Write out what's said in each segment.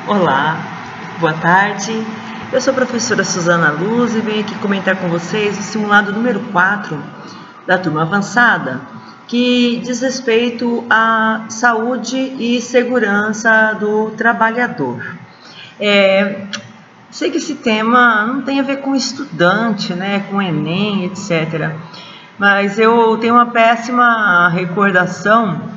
Olá, boa tarde. Eu sou a professora Suzana Luz e venho aqui comentar com vocês o simulado número 4 da turma avançada, que diz respeito à saúde e segurança do trabalhador. Sei que esse tema não tem a ver com estudante, né, com Enem, etc. Mas eu tenho uma péssima recordação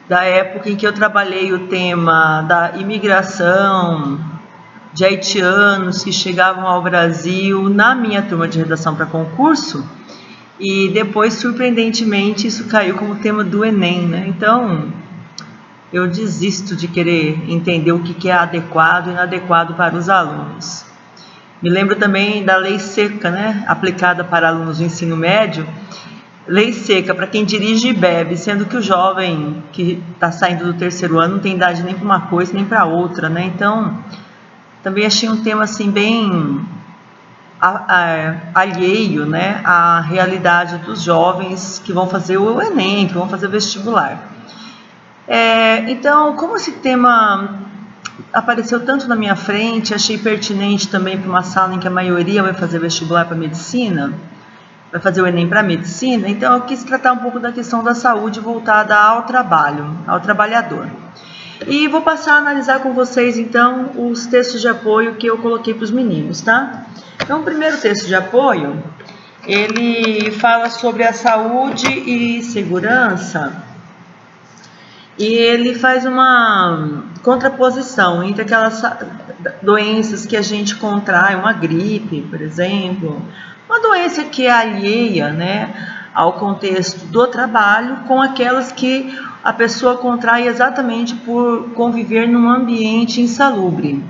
da época em que eu trabalhei o tema da imigração de haitianos que chegavam ao Brasil na minha turma de redação para concurso, e depois, surpreendentemente, isso caiu como tema do Enem, né? Então, eu desisto de querer entender o que é adequado e inadequado para os alunos. Me lembro também da lei seca, né, aplicada para alunos do ensino médio. Lei seca para quem dirige e bebe, sendo que o jovem que está saindo do terceiro ano não tem idade nem para uma coisa nem para outra, né? Então, também achei um tema assim bem alheio, né, à realidade dos jovens que vão fazer o Enem, que vão fazer o vestibular. Então, como esse tema apareceu tanto na minha frente, achei pertinente também para uma sala em que a maioria vai fazer vestibular para medicina, vai fazer o Enem para medicina, então eu quis tratar um pouco da questão da saúde voltada ao trabalho, ao trabalhador. E vou passar a analisar com vocês, então, os textos de apoio que eu coloquei para os meninos, tá? Então, o primeiro texto de apoio, ele fala sobre a saúde e segurança, e ele faz uma contraposição entre aquelas doenças que a gente contrai, uma gripe, por exemplo, uma doença que é alheia, né, ao contexto do trabalho, com aquelas que a pessoa contrai exatamente por conviver num ambiente insalubre,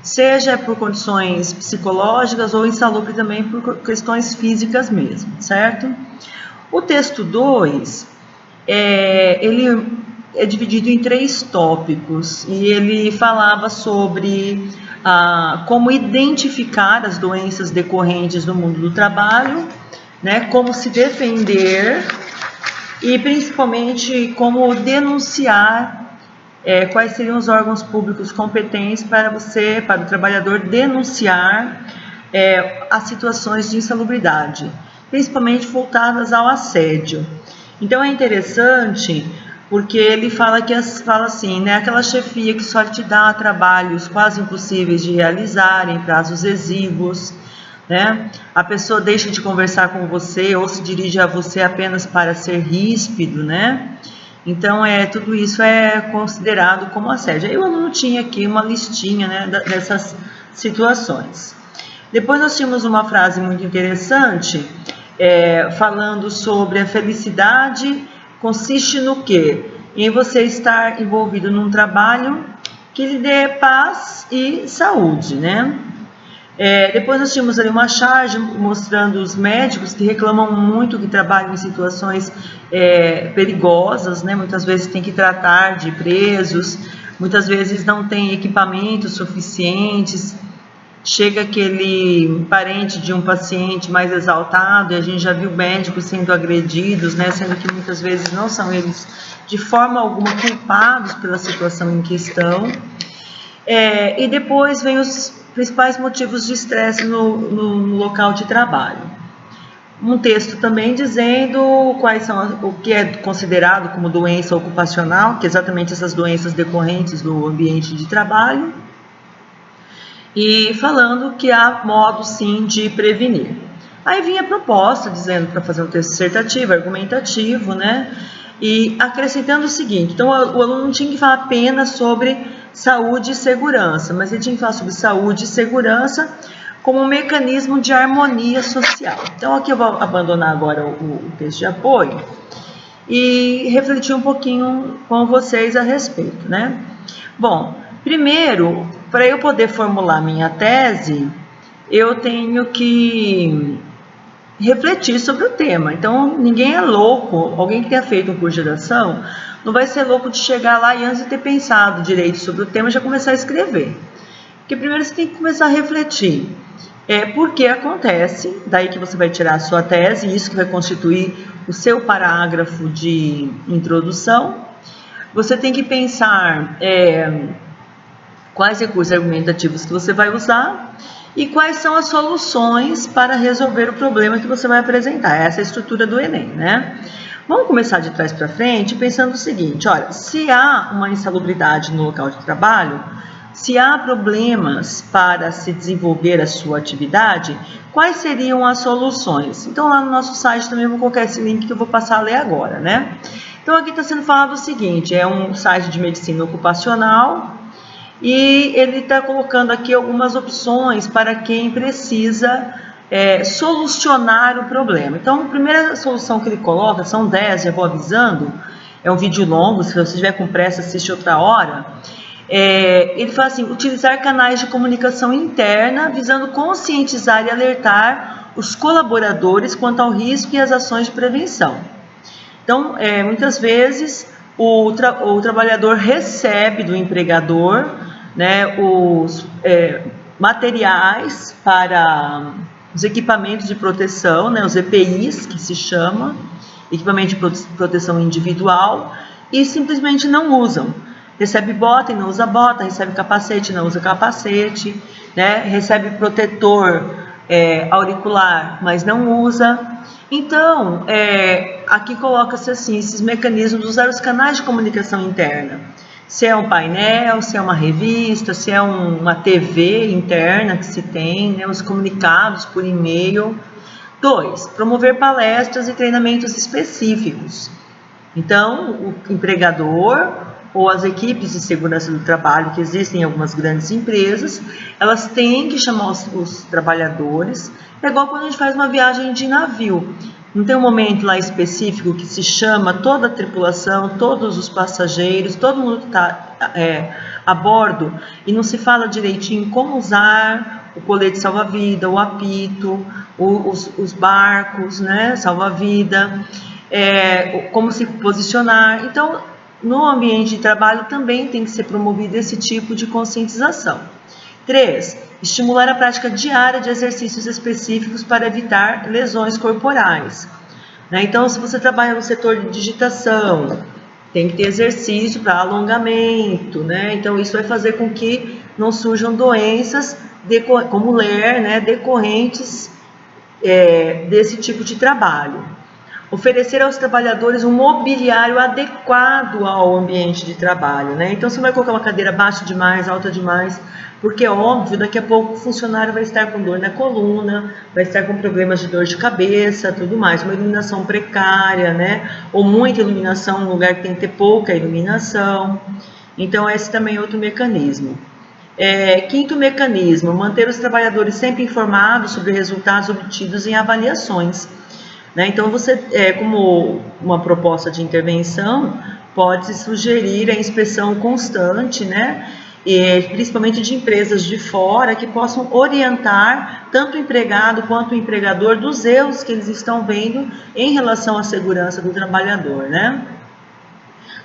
seja por condições psicológicas ou insalubre também por questões físicas mesmo, certo? O texto 2, ele é dividido em 3 tópicos e ele falava sobre como identificar as doenças decorrentes do mundo do trabalho, né, como se defender e principalmente como denunciar, quais seriam os órgãos públicos competentes para o trabalhador denunciar as situações de insalubridade, principalmente voltadas ao assédio. Então é interessante porque ele fala assim, né, aquela chefia que só te dá trabalhos quase impossíveis de realizar em prazos exíguos, né? A pessoa deixa de conversar com você ou se dirige a você apenas para ser ríspido, né? Então, tudo isso é considerado como assédio. Aí o aluno tinha aqui uma listinha, né, dessas situações. Depois nós tínhamos uma frase muito interessante, falando sobre a felicidade consiste no quê? Em você estar envolvido num trabalho que lhe dê paz e saúde, né? Depois nós tínhamos ali uma charge mostrando os médicos que reclamam muito que trabalham em situações perigosas, né? Muitas vezes tem que tratar de presos, muitas vezes não tem equipamentos suficientes. Chega aquele parente de um paciente mais exaltado e a gente já viu médicos sendo agredidos, né, sendo que muitas vezes não são eles de forma alguma culpados pela situação em questão. E depois vem os principais motivos de estresse no local de trabalho. Um texto também dizendo quais são o que é considerado como doença ocupacional, que é exatamente essas doenças decorrentes do ambiente de trabalho, e falando que há modo sim de prevenir. Aí vinha a proposta dizendo para fazer um texto dissertativo, argumentativo, né? E acrescentando o seguinte, então o aluno não tinha que falar apenas sobre saúde e segurança, mas ele tinha que falar sobre saúde e segurança como um mecanismo de harmonia social. Então aqui eu vou abandonar agora o texto de apoio e refletir um pouquinho com vocês a respeito, né? Bom, primeiro, para eu poder formular minha tese, eu tenho que refletir sobre o tema. Então, ninguém é louco, alguém que tenha feito um curso de redação, não vai ser louco de chegar lá e antes de ter pensado direito sobre o tema, já começar a escrever. Porque primeiro você tem que começar a refletir. Por que acontece, daí que você vai tirar a sua tese, isso que vai constituir o seu parágrafo de introdução. Você tem que pensar quais recursos argumentativos que você vai usar e quais são as soluções para resolver o problema que você vai apresentar. Essa é a estrutura do Enem, né? Vamos começar de trás para frente pensando o seguinte, olha, se há uma insalubridade no local de trabalho, se há problemas para se desenvolver a sua atividade, quais seriam as soluções? Então, lá no nosso site também eu vou colocar esse link que eu vou passar a ler agora, né? Então, aqui está sendo falado o seguinte, é um site de medicina ocupacional e ele está colocando aqui algumas opções para quem precisa solucionar o problema. Então, a primeira solução que ele coloca, são 10, já vou avisando, é um vídeo longo, se você estiver com pressa, assiste outra hora. Ele fala assim, utilizar canais de comunicação interna, visando conscientizar e alertar os colaboradores quanto ao risco e as ações de prevenção. Então, muitas vezes, o trabalhador recebe do empregador, né, os materiais para os equipamentos de proteção, né, os EPIs, que se chama, equipamento de proteção individual, e simplesmente não usam. Recebe bota e não usa bota, recebe capacete e não usa capacete, né, recebe protetor auricular, mas não usa. Então, aqui coloca-se assim, esses mecanismos de usar os canais de comunicação interna. Se é um painel, se é uma revista, se é uma TV interna que se tem, né, os comunicados por e-mail. 2, promover palestras e treinamentos específicos. Então, o empregador ou as equipes de segurança do trabalho que existem em algumas grandes empresas, elas têm que chamar os trabalhadores. É igual quando a gente faz uma viagem de navio. Não tem um momento lá específico que se chama toda a tripulação, todos os passageiros, todo mundo que está a bordo, e não se fala direitinho como usar o colete salva-vida, o apito, os barcos, né, salva-vida, como se posicionar. Então, no ambiente de trabalho também tem que ser promovido esse tipo de conscientização. 3, estimular a prática diária de exercícios específicos para evitar lesões corporais. Então, se você trabalha no setor de digitação, tem que ter exercício para alongamento, né? Então, isso vai fazer com que não surjam doenças, como LER, né, decorrentes desse tipo de trabalho. Oferecer aos trabalhadores um mobiliário adequado ao ambiente de trabalho, né? Então, você não vai colocar uma cadeira baixa demais, alta demais, porque é óbvio, daqui a pouco o funcionário vai estar com dor na coluna, vai estar com problemas de dor de cabeça, tudo mais. Uma iluminação precária, né? Ou muita iluminação no lugar que tem que ter pouca iluminação. Então, esse também é outro mecanismo. 5º mecanismo, manter os trabalhadores sempre informados sobre resultados obtidos em avaliações. Então, você, como uma proposta de intervenção, pode sugerir a inspeção constante, né? Principalmente de empresas de fora, que possam orientar tanto o empregado quanto o empregador dos erros que eles estão vendo em relação à segurança do trabalhador, né?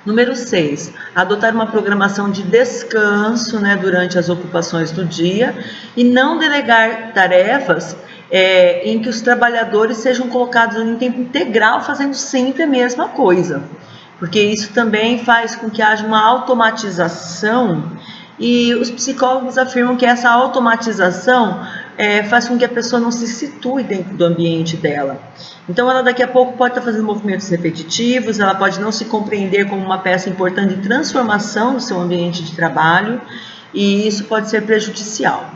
Número 6, adotar uma programação de descanso, né, durante as ocupações do dia e não delegar tarefas em que os trabalhadores sejam colocados em tempo integral fazendo sempre a mesma coisa, porque isso também faz com que haja uma automatização, e os psicólogos afirmam que essa automatização faz com que a pessoa não se situe dentro do ambiente dela. Então, ela daqui a pouco pode estar fazendo movimentos repetitivos, ela pode não se compreender como uma peça importante de transformação do seu ambiente de trabalho, e isso pode ser prejudicial.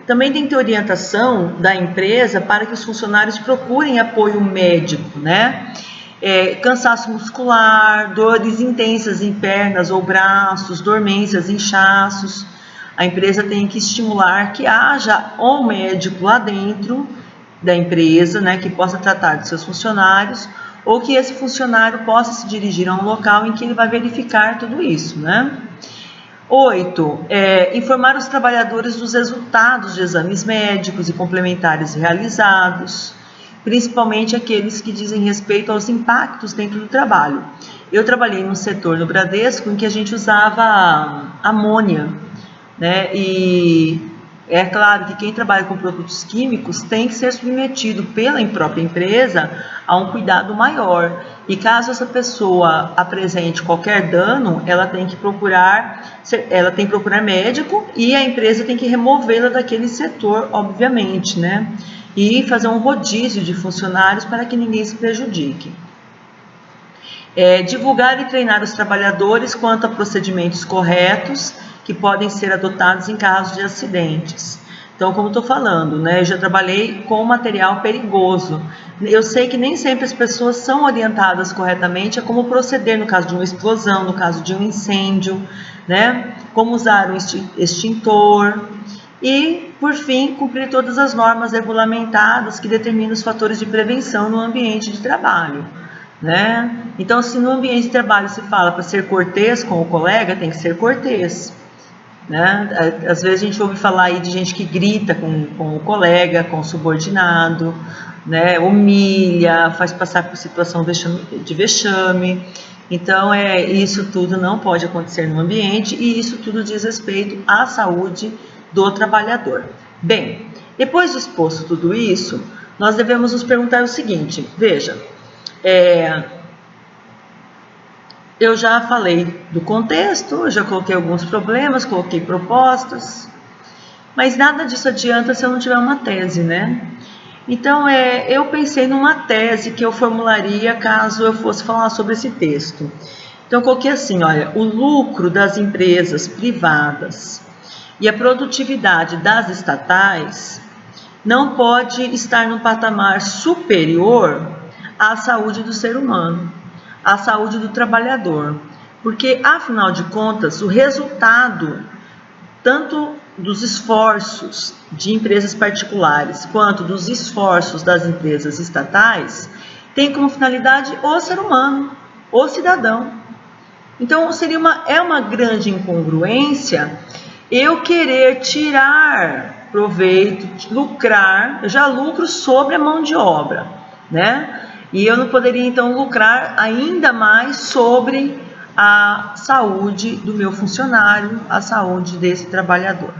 Também tem que ter orientação da empresa para que os funcionários procurem apoio médico, né? Cansaço muscular, dores intensas em pernas ou braços, dormências, inchaços. A empresa tem que estimular que haja um médico lá dentro da empresa, né, que possa tratar de seus funcionários, ou que esse funcionário possa se dirigir a um local em que ele vai verificar tudo isso, né? 8, informar os trabalhadores dos resultados de exames médicos e complementares realizados, principalmente aqueles que dizem respeito aos impactos dentro do trabalho. Eu trabalhei num setor no Bradesco em que a gente usava amônia, né? E é claro que quem trabalha com produtos químicos tem que ser submetido pela própria empresa a um cuidado maior. E caso essa pessoa apresente qualquer dano, ela tem que procurar médico e a empresa tem que removê-la daquele setor, obviamente, né? E fazer um rodízio de funcionários para que ninguém se prejudique. Divulgar e treinar os trabalhadores quanto a procedimentos corretos que podem ser adotados em caso de acidentes. Então, como estou falando, né, eu já trabalhei com material perigoso. Eu sei que nem sempre as pessoas são orientadas corretamente a como proceder no caso de uma explosão, no caso de um incêndio, né, como usar um extintor e, por fim, cumprir todas as normas regulamentadas que determinam os fatores de prevenção no ambiente de trabalho, né? Então, se no ambiente de trabalho se fala para ser cortês com o colega, tem que ser cortês. Né? Às vezes a gente ouve falar aí de gente que grita com o colega, com o subordinado, né? Humilha, faz passar por situação de vexame. Então, isso tudo não pode acontecer no ambiente e isso tudo diz respeito à saúde do trabalhador. Bem, depois de exposto tudo isso, nós devemos nos perguntar o seguinte, veja, eu já falei do contexto, eu já coloquei alguns problemas, coloquei propostas, mas nada disso adianta se eu não tiver uma tese, né? Então, eu pensei numa tese que eu formularia caso eu fosse falar sobre esse texto. Então, eu coloquei assim, olha, o lucro das empresas privadas e a produtividade das estatais não pode estar num patamar superior à saúde do ser humano, à saúde do trabalhador, porque, afinal de contas, o resultado tanto dos esforços de empresas particulares quanto dos esforços das empresas estatais tem como finalidade o ser humano, o cidadão. Então, é uma grande incongruência eu querer tirar proveito, lucrar, eu já lucro sobre a mão de obra, né? E eu não poderia, então, lucrar ainda mais sobre a saúde do meu funcionário, a saúde desse trabalhador,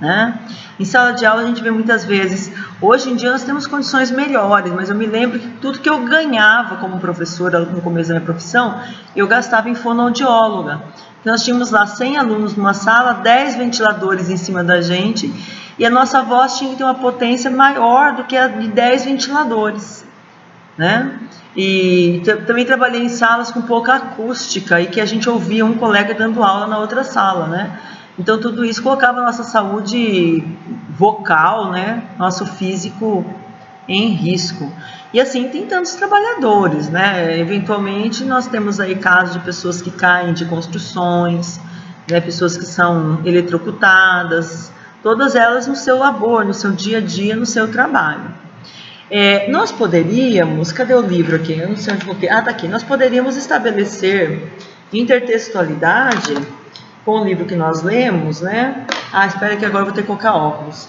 né? Em sala de aula a gente vê muitas vezes, hoje em dia nós temos condições melhores, mas eu me lembro que tudo que eu ganhava como professora no começo da minha profissão, eu gastava em fonoaudióloga. Então, nós tínhamos lá 100 alunos numa sala, 10 ventiladores em cima da gente, e a nossa voz tinha que ter uma potência maior do que a de 10 ventiladores. Né? E também trabalhei em salas com pouca acústica e que a gente ouvia um colega dando aula na outra sala, né? Então tudo isso colocava a nossa saúde vocal, né? Nosso físico em risco. E assim tem tantos trabalhadores, né? Eventualmente nós temos aí casos de pessoas que caem de construções, né? Pessoas que são eletrocutadas, todas elas no seu labor, no seu dia a dia, no seu trabalho. Nós poderíamos, cadê o livro aqui? Eu não sei onde coloquei. Ah, tá aqui. Nós poderíamos estabelecer intertextualidade com o livro que nós lemos, né? Ah, espera que agora eu vou ter que colocar óculos.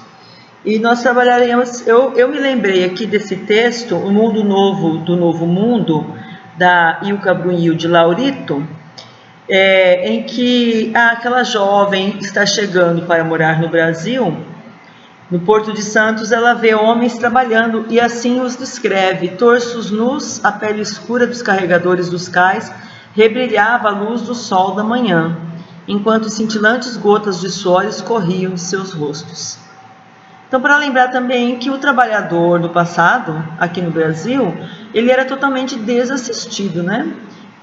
E nós trabalharemos, eu me lembrei aqui desse texto, O Mundo Novo do Novo Mundo, da Ilka Brunil de Laurito, em que aquela jovem está chegando para morar no Brasil. No Porto de Santos, ela vê homens trabalhando e assim os descreve. Torsos nus, a pele escura dos carregadores dos cais rebrilhava à luz do sol da manhã, enquanto cintilantes gotas de suor escorriam de seus rostos. Então, para lembrar também que o trabalhador do passado, aqui no Brasil, ele era totalmente desassistido, né?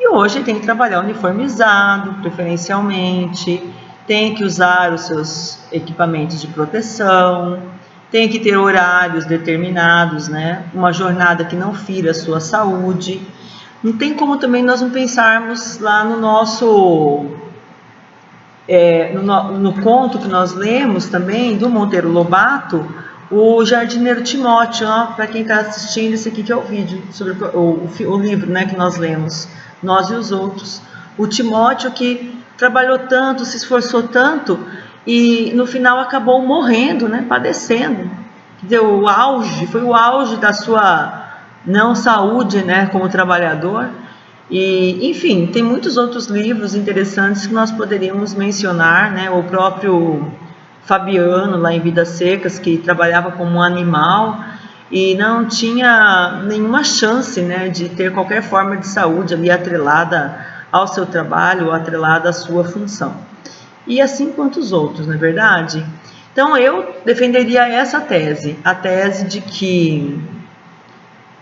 E hoje ele tem que trabalhar uniformizado, preferencialmente, tem que usar os seus equipamentos de proteção, tem que ter horários determinados, né? Uma jornada que não fira a sua saúde. Não tem como também nós não pensarmos lá no nosso... no conto que nós lemos também, do Monteiro Lobato, o Jardineiro Timóteo. Para quem está assistindo, esse aqui que é o vídeo, sobre o livro, né, que nós lemos, Nós e os Outros. O Timóteo que trabalhou tanto, se esforçou tanto e no final acabou morrendo, né, padecendo. Deu o auge, foi o auge da sua não saúde, né, como trabalhador. E, enfim, tem muitos outros livros interessantes que nós poderíamos mencionar, né, o próprio Fabiano, lá em Vidas Secas, que trabalhava como um animal. e não tinha nenhuma chance, né, de ter qualquer forma de saúde ali atrelada ao seu trabalho ou atrelada à sua função. E assim quanto os outros, não é verdade? Então eu defenderia essa tese, a tese de que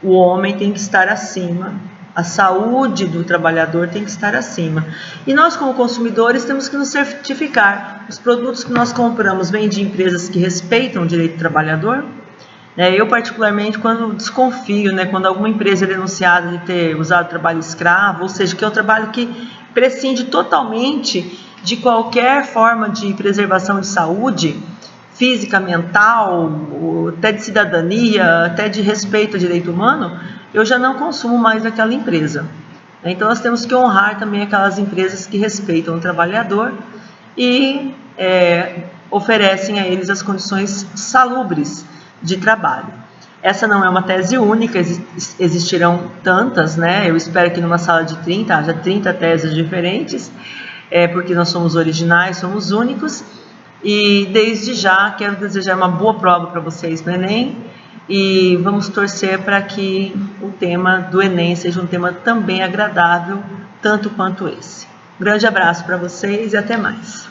o homem tem que estar acima, a saúde do trabalhador tem que estar acima. E nós, como consumidores, temos que nos certificar. Os produtos que nós compramos vêm de empresas que respeitam o direito do trabalhador. Eu, particularmente, quando desconfio, quando alguma empresa é denunciada de ter usado trabalho escravo, ou seja, que é um trabalho que prescinde totalmente de qualquer forma de preservação de saúde, física, mental, até de cidadania, até de respeito ao direito humano, eu já não consumo mais daquela empresa. Então nós temos que honrar também aquelas empresas que respeitam o trabalhador e oferecem a eles as condições salubres de trabalho. Essa não é uma tese única, existirão tantas, Eu espero que numa sala de 30 haja 30 teses diferentes, porque nós somos originais, somos únicos. E desde já quero desejar uma boa prova para vocês no Enem e vamos torcer para que o tema do Enem seja um tema também agradável, tanto quanto esse. Um grande abraço para vocês e até mais.